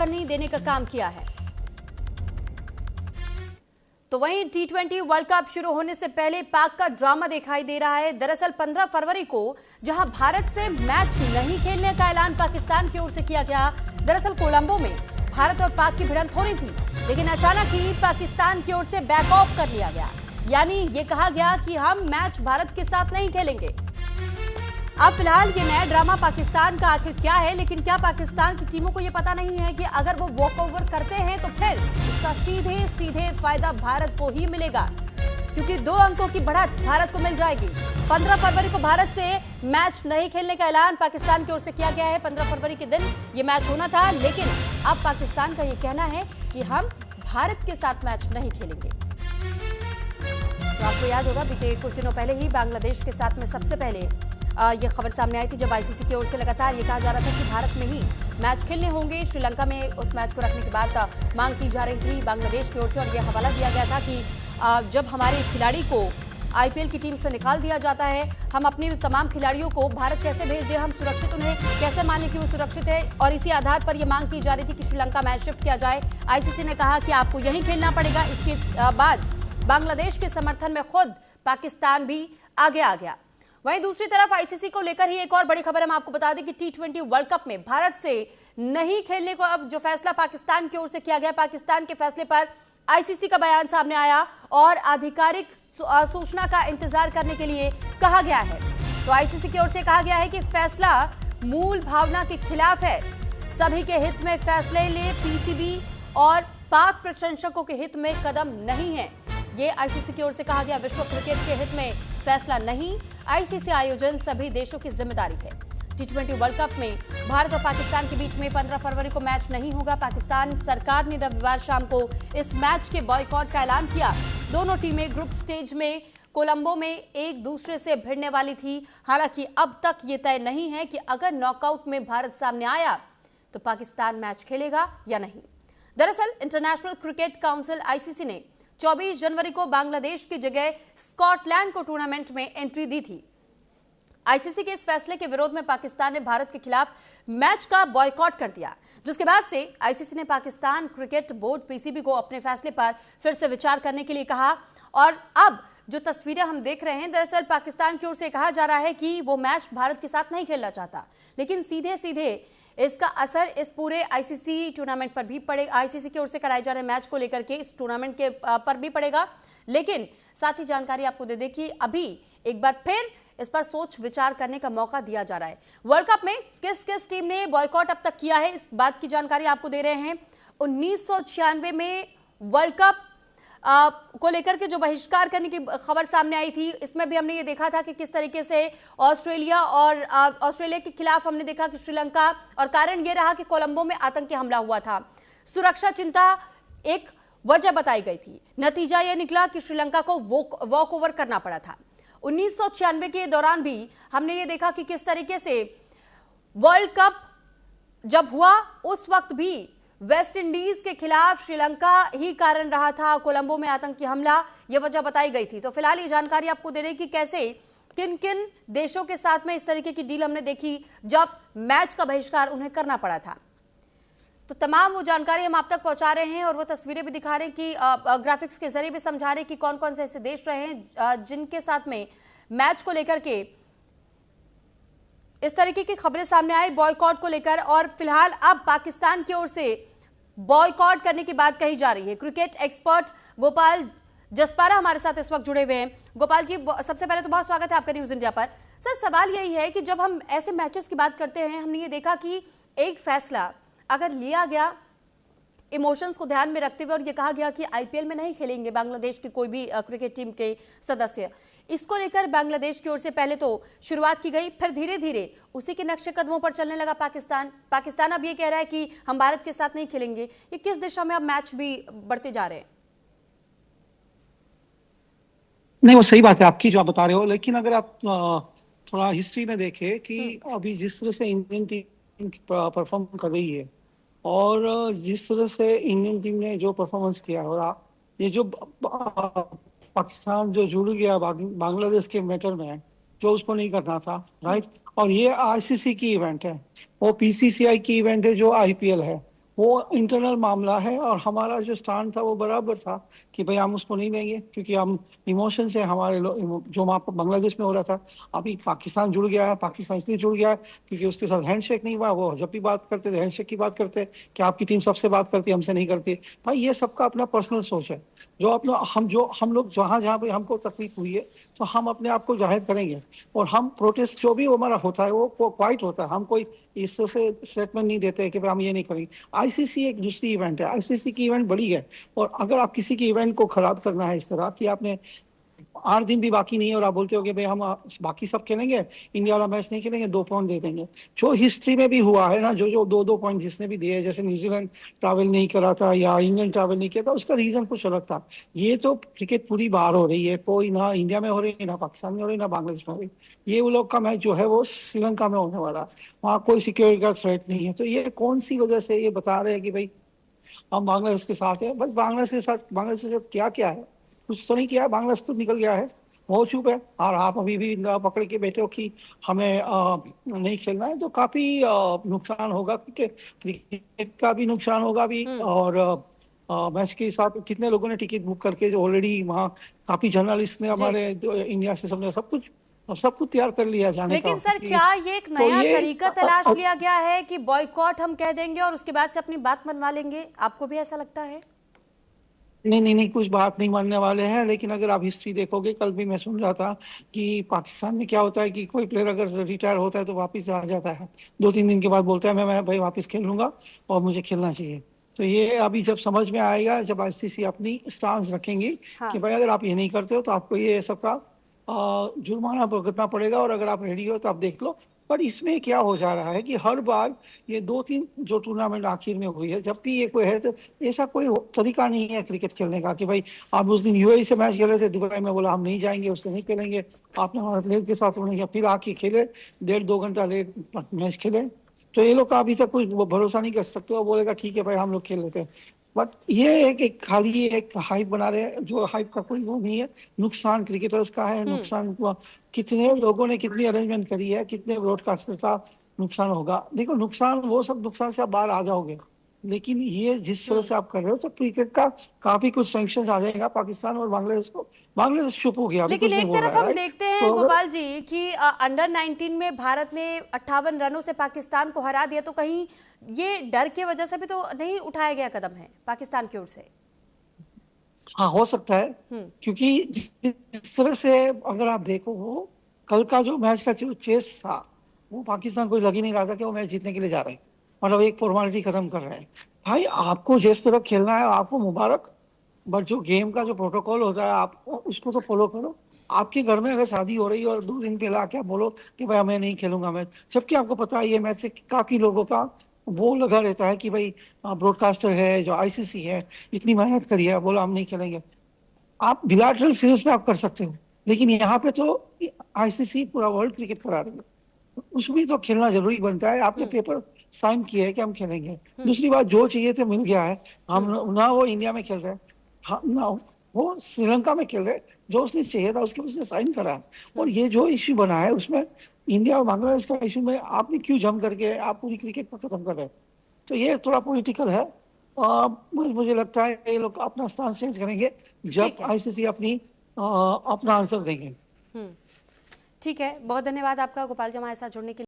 नहीं देने का काम किया है। तो वहीं T20 वर्ल्ड कप शुरू होने से पहले पाक का ड्रामा दिखाई दे रहा है। दरअसल 15 फरवरी को जहां भारत से मैच नहीं खेलने का ऐलान पाकिस्तान की ओर से किया गया। दरअसल कोलंबो में भारत और पाक की भिड़ंत होनी थी, लेकिन अचानक ही पाकिस्तान की ओर से बैक ऑफ कर लिया गया। यानी ये कहा गया कि हम मैच भारत के साथ नहीं खेलेंगे। अब फिलहाल ये नया ड्रामा पाकिस्तान का आखिर क्या है, लेकिन क्या पाकिस्तान की टीमों को ये पता नहीं है कि अगर वो वॉक ओवर करते हैं तो फिर इसका सीधे सीधे फायदा भारत को ही मिलेगा, क्योंकि 2 अंकों की बढ़त भारत को मिल जाएगी। 15 फरवरी को भारत से मैच नहीं खेलने का ऐलान पाकिस्तान की ओर से किया गया है। 15 फरवरी के दिन ये मैच होना था, लेकिन अब पाकिस्तान का ये कहना है कि हम भारत के साथ मैच नहीं खेलेंगे। तो आपको याद होगा बीते कुछ दिनों पहले ही बांग्लादेश के साथ में सबसे पहले ये खबर सामने आई थी, जब आईसीसी की ओर से लगातार ये कहा जा रहा था कि भारत में ही मैच खेलने होंगे। श्रीलंका में उस मैच को रखने के बाद मांग की जा रही थी बांग्लादेश की ओर से, और यह हवाला दिया गया था कि जब हमारे खिलाड़ी को आईपीएल की टीम से निकाल दिया जाता है, हम अपने तमाम खिलाड़ियों को भारत कैसे भेज दें, हम सुरक्षित उन्हें कैसे मान लें कि वो सुरक्षित है। और इसी आधार पर यह मांग की जा रही थी कि श्रीलंका मैच शिफ्ट किया जाए। आईसीसी ने कहा कि आपको यहीं खेलना पड़ेगा। इसके बाद बांग्लादेश के समर्थन में खुद पाकिस्तान भी आगे आ गया। वहीं दूसरी तरफ आईसीसी को लेकर ही एक और बड़ी खबर हम आपको बता दें कि T20 वर्ल्ड कप में भारत से नहीं खेलने को अब जो फैसला पाकिस्तान की ओर से किया गया, पाकिस्तान के फैसले पर आईसीसी का बयान सामने आया और आधिकारिक सूचना का इंतजार करने के लिए कहा गया है। तो आईसीसी की ओर से कहा गया है कि फैसला मूल भावना के खिलाफ है, सभी के हित में फैसले ले पीसीबी और पाक प्रशंसकों के हित में कदम नहीं है, ये आईसीसी की ओर से कहा गया। विश्व क्रिकेट के हित में फैसला नहीं, आईसीसी आयोजन सभी देशों की जिम्मेदारी है। T20 वर्ल्ड कप में भारत और पाकिस्तान के बीच में 15 फरवरी को मैच नहीं होगा। पाकिस्तान सरकार ने रविवार शाम को इस मैच के बॉयकॉट का ऐलान किया। दोनों टीमें ग्रुप स्टेज में कोलंबो में एक दूसरे से भिड़ने वाली थी। हालांकि अब तक ये तय नहीं है कि अगर नॉकआउट में भारत सामने आया तो पाकिस्तान मैच खेलेगा या नहीं। दरअसल इंटरनेशनल क्रिकेट काउंसिल आईसीसी ने 24 जनवरी को बांग्लादेश की जगह स्कॉटलैंड को टूर्नामेंट में एंट्री दी थी। आईसीसी के इस फैसले के विरोध में पाकिस्तान ने भारत के खिलाफ मैच का बॉयकॉट कर दिया, जिसके बाद से आईसीसी ने पाकिस्तान क्रिकेट बोर्ड पीसीबी को अपने फैसले पर फिर से विचार करने के लिए कहा। और अब जो तस्वीरें हम देख रहे हैं, दरअसल पाकिस्तान की ओर से कहा जा रहा है कि वो मैच भारत के साथ नहीं खेलना चाहता, लेकिन सीधे सीधे इसका असर इस पूरे आईसीसी टूर्नामेंट पर भी पड़ेगा। आईसीसी की ओर से कराए जा रहे मैच को लेकर के इस टूर्नामेंट के पर भी पड़ेगा। लेकिन साथ ही जानकारी आपको दे दें कि अभी एक बार फिर इस पर सोच विचार करने का मौका दिया जा रहा है। वर्ल्ड कप में किस किस टीम ने बॉयकॉट अब तक किया है, इस बात की जानकारी आपको दे रहे हैं। 1996 में वर्ल्ड कप को लेकर के जो बहिष्कार करने की खबर सामने आई थी, इसमें भी हमने ये देखा था कि किस तरीके से ऑस्ट्रेलिया के खिलाफ हमने देखा कि श्रीलंका, और कारण ये रहा कि कोलंबो में आतंकी हमला हुआ था। सुरक्षा चिंता एक वजह बताई गई थी, नतीजा यह निकला कि श्रीलंका को वॉक ओवर करना पड़ा था। 1996 के दौरान भी हमने ये देखा कि किस तरीके से वर्ल्ड कप जब हुआ उस वक्त भी वेस्ट इंडीज के खिलाफ श्रीलंका ही कारण रहा था। कोलंबो में आतंकी हमला यह वजह बताई गई थी। तो फिलहाल ये जानकारी आपको दे रहे कि कैसे किन किन देशों के साथ में इस तरीके की डील हमने देखी जब मैच का बहिष्कार उन्हें करना पड़ा था। तो तमाम वो जानकारी हम आप तक पहुंचा रहे हैं और वो तस्वीरें भी दिखा रहे हैं कि ग्राफिक्स के जरिए भी समझा रहे हैं कि कौन कौन से ऐसे देश रहे हैं जिनके साथ में मैच को लेकर के इस तरीके की खबरें सामने आई बॉयकॉट को लेकर। और फिलहाल अब पाकिस्तान की ओर से बॉयकॉट करने की बात कही जा रही है। क्रिकेट एक्सपर्ट गोपाल जसपारा हमारे साथ इस वक्त जुड़े हुए हैं। गोपाल जी, सबसे पहले तो बहुत स्वागत है आपका न्यूज इंडिया पर। सर, सवाल यही है कि जब हम ऐसे मैचेस की बात करते हैं, हमने ये देखा कि एक फैसला अगर लिया गया इमोशंस को ध्यान में रखते हुए और ये कहा गया कि आईपीएल में नहीं खेलेंगे बांग्लादेश की कोई भी क्रिकेट टीम के सदस्य, इसको लेकर बांग्लादेश की ओर से पहले तो शुरुआत की गई, फिर धीरे धीरे उसी के नक्शे कदमों पर चलने लगा पाकिस्तान अब ये कह रहा है कि हम भारत के साथ नहीं खेलेंगे। ये किस दिशा में अब मैच भी बढ़ते जा रहे हैं? नहीं, वो सही बात है आपकी जो आप बता रहे हो, लेकिन अगर आप थोड़ा हिस्ट्री में देखें कि अभी जिस तरह से इंडियन टीम परफॉर्म कर रही है और जिस तरह से इंडियन टीम ने जो परफॉर्मेंस किया, और ये जो पाकिस्तान जो जुड़ गया बांग्लादेश के मैटर में, जो उसको नहीं करना था, राइट। और ये आईसीसी की इवेंट है, वो पीसीसीआई की इवेंट है जो आईपीएल है, वो इंटरनल मामला है, और हमारा जो स्टैंड था वो बराबर था कि भाई हम उसको नहीं लेंगे, क्योंकि हम इमोशन से हमारे जो वहाँ पर बांग्लादेश में हो रहा था, अभी पाकिस्तान जुड़ गया है। पाकिस्तान इसलिए जुड़ गया है क्योंकि उसके साथ हैंडशेक नहीं हुआ। वो जब भी बात करते थे हैंडशेक की बात करते कि आपकी टीम सबसे बात करती है, हमसे नहीं करती। भाई ये सबका अपना पर्सनल सोच है। हम लोग जहाँ जहाँ पे हमको तकलीफ हुई है, तो हम अपने आप को जाहिर करेंगे, और हम प्रोटेस्ट जो भी हमारा होता है वो क्वाइट होता है। हम कोई इस तरह से स्टेटमेंट नहीं देते कि भाई हम ये नहीं करेंगे। आईसीसी एक दूसरी इवेंट है, आईसीसी की इवेंट बड़ी है, और अगर आप किसी की इवेंट को खराब करना है इस तरह कि आपने 8 दिन भी बाकी नहीं है और आप बोलते हो कि भाई हम बाकी सब खेलेंगे, इंडिया वाला मैच नहीं खेलेंगे, 2 पॉइंट दे देंगे। जो हिस्ट्री में भी हुआ है ना, जो जो 2-2 पॉइंट जिसने भी दिए, जैसे न्यूजीलैंड ट्रैवल नहीं करा था या इंग्लैंड ट्रैवल नहीं किया था, उसका रीजन कुछ अलग था। ये तो क्रिकेट पूरी बाहर हो रही है, कोई ना इंडिया में हो रही है, ना पाकिस्तान में हो रही है, ना बांग्लादेश में हो रही है। ये वो लोग का मैच जो है वो श्रीलंका में होने वाला है, वहाँ कोई सिक्योरिटी का थ्रेट नहीं है। तो ये कौन सी वजह से ये बता रहे हैं कि भाई हम बांग्लादेश के साथ है? बस बांग्लादेश के साथ क्या क्या है? कुछ तो नहीं किया है, बांग्लादेश खुद निकल गया है, वो चुप है। और आप अभी भी पकड़ के बैठे हो कि हमें नहीं खेलना है, तो काफी नुकसान होगा, क्योंकि क्रिकेट का भी नुकसान होगा भी, और मैच के हिसाब कितने लोगों ने टिकट बुक करके जो ऑलरेडी वहाँ, काफी जर्नलिस्ट ने जी। हमारे इंडिया से सबने सब कुछ तैयार कर लिया जाने का। लेकिन सर, क्या ये एक तो नया ये तरीका तलाश लिया गया है कि बॉयकॉट हम कह देंगे और उसके बाद से अपनी बात मनवा लेंगे? आपको भी ऐसा लगता है? नहीं नहीं नहीं, कुछ बात नहीं मानने वाले हैं। लेकिन अगर आप हिस्ट्री देखोगे, कल भी मैं सुन रहा था कि पाकिस्तान में क्या होता है कि कोई प्लेयर अगर रिटायर होता है तो वापस आ जाता है, 2-3 दिन के बाद बोलता है मैं भाई वापस खेल लूंगा और मुझे खेलना चाहिए। तो ये अभी जब समझ में आएगा, जब आईसीसी अपनी स्टांस रखेंगी कि हाँ। भाई अगर आप ये नहीं करते हो तो आपको ये सबका जुर्माना भुगतना पड़ेगा, और अगर आप रेडी हो तो आप देख लो। पर इसमें क्या हो जा रहा है कि हर बार ये 2-3 जो टूर्नामेंट आखिर में हुई है, जब भी ये कोई है, तो ऐसा कोई तरीका नहीं है क्रिकेट खेलने का कि भाई आप उस दिन यूएई से मैच खेले थे, दुबई में बोला हम नहीं जाएंगे, उससे नहीं खेलेंगे। आपने हमारे प्लेयर के साथ नहीं किया, फिर आके खेले 1.5-2 घंटा लेट मैच खेले। तो ये लोग का अभी तक कुछ भरोसा नहीं कर सकते, और बोलेगा ठीक है भाई हम लोग खेल लेते हैं। बट ये एक खाली एक हाइप बना रहे हैं, जो हाइप का कोई वो नहीं है। नुकसान क्रिकेटर्स का है, नुकसान कितने लोगों ने कितनी अरेंजमेंट करी है, कितने ब्रॉडकास्टर का नुकसान होगा। देखो नुकसान, वो सब नुकसान से आप बाहर आ जाओगे, लेकिन ये जिस तरह से आप कर रहे हो, तो क्रिकेट का काफी कुछ सैंक्शन आ जाएगा पाकिस्तान और बांग्लादेश को। बांग्लादेश चुप हो गया, अभी लेकिन कुछ नहीं एक बोल रहा तरफ है, हम राइट? देखते हैं तो गोपाल जी कि अंडर 19 में भारत ने 58 रनों से पाकिस्तान को हरा दिया, तो कहीं ये डर की वजह से भी तो नहीं उठाया गया कदम है पाकिस्तान की ओर से? हाँ, हो सकता है, क्योंकि जिस तरह से अगर आप देखो, वो कल का जो मैच का जो चेस था, वो पाकिस्तान को लग ही नहीं रहा था कि वो मैच जीतने के लिए जा रहे हैं, मतलब एक फॉर्मेलिटी खत्म कर रहे हैं। भाई आपको जिस तरह खेलना है आपको मुबारक, बट जो गेम का जो प्रोटोकॉल होता है आप उसको तो फॉलो करो। आपके घर में अगर शादी हो रही है और 2 दिन पहले आके आप बोलो कि भाई मैं नहीं खेलूंगा मैच, जबकि आपको पता है ये मैच से काफी लोगों का वो लगा रहता है कि भाई ब्रॉडकास्टर है, जो आईसीसी है, इतनी मेहनत करी है, बोलो हम नहीं खेलेंगे। आप बिलैटरल सीरीज में आप कर सकते हो, लेकिन यहाँ पे तो आईसीसी पूरा वर्ल्ड क्रिकेट करा रही है, उसमें तो खेलना जरूरी बनता है। आपने पेपर साइन किया है कि हम खेलेंगे। दूसरी बात, जो चाहिए थे मिल गया है। हम ना वो इंडिया में खेल रहे हैं, हम ना वो श्रीलंका में खेल रहे हैं। जो उसने चाहिए था उसके उसने साइन करा है। और ये जो इश्यू बना है उसमें इंडिया और बांग्लादेश का इश्यू में आपने क्यों जम करके आप पूरी क्रिकेट को खत्म कर रहे हैं? तो ये थोड़ा पॉलिटिकल है। मुझे लगता है ये लोग अपना स्टांस चेंज करेंगे जब ठीक है। आईसीसी अपना आंसर देंगे। ठीक है, बहुत धन्यवाद आपका गोपाल जी हमारे साथ जुड़ने के लिए।